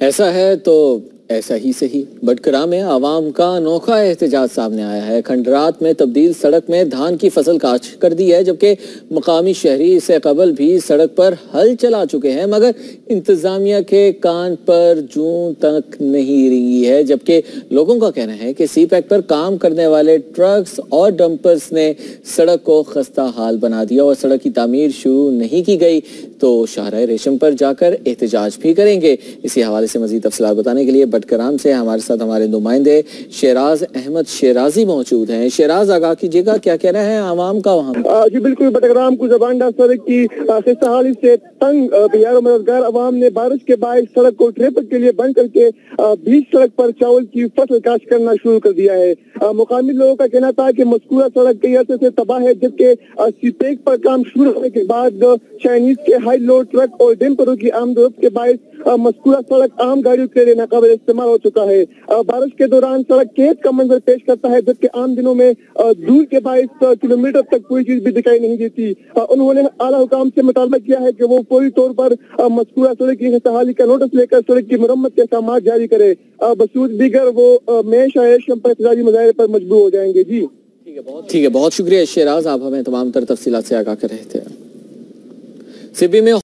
ऐसा है तो ऐसा ही सही। बटकरा में आवाम का अनोखा एहतजाज सामने आया है। खंडरात में तब्दील सड़क में धान की फसल काट कर दी है, जबकि मकामी शहरी इससे कबल भी सड़क पर हल चला चुके हैं, मगर इंतजामिया के कान पर जूं तक नहीं रही है। जबकि लोगों का कहना है कि सी पैक पर काम करने वाले ट्रक्स और डंपर्स ने सड़क को खस्ता हाल बना दिया और सड़क की तामीर शुरू नहीं की गई तो शाहराह रेशम पर जाकर एहतजाज भी करेंगे। इसी हवाले से मजीद तफसीलात बताने के लिए बटकराम से हमारे साथ हमारे नुमाइंदे शेराज अहमद शेराजी मौजूद हैं। शेराज, आगाह कीजिएगा, क्या कहना है आवाम का वहाँ? जी बिल्कुल, बटकराम को जबानदार सड़क की खस्ताहाली से तंग बिहार मददगार अवाम ने बारिश के बाद सड़क को ट्रैफिक के लिए बंद करके बीच सड़क पर चावल की फसल काश्त करना शुरू कर दिया है। मुकामी लोगों का कहना था कि मज़कूरा सड़क कई अर्से से तबाह है, जबकि सीपेक पर काम शुरू होने के बाद चाइनीज के हाई लोड ट्रक और डंपरों की आमदोरफ्त के बायस मज़कूरा सड़क आम गाड़ियों के लिए नाकाबिल इस्तेमाल हो चुका है। बारिश के दौरान सड़क कैद का मंजर पेश करता है, जबकि आम दिनों में दूर के 22 किलोमीटर तक कोई चीज भी दिखाई नहीं देती। उन्होंने आला हुकाम से मुतालबा किया है कि वो फौरी तौर पर मज़कूरा सड़क की खस्ताहाली का नोटिस लेकर सड़क की मरम्मत के अहकाम जारी करे। बसूद दीगर वो मेश आयशम पर एहतजाजी मुजाहरे पर मजबूर हो जाएंगे। जी ठीक है, बहुत शुक्रिया शेराज, आप हमें तमाम तर तफसीलात से आगाह कर रहे थे। सिबी में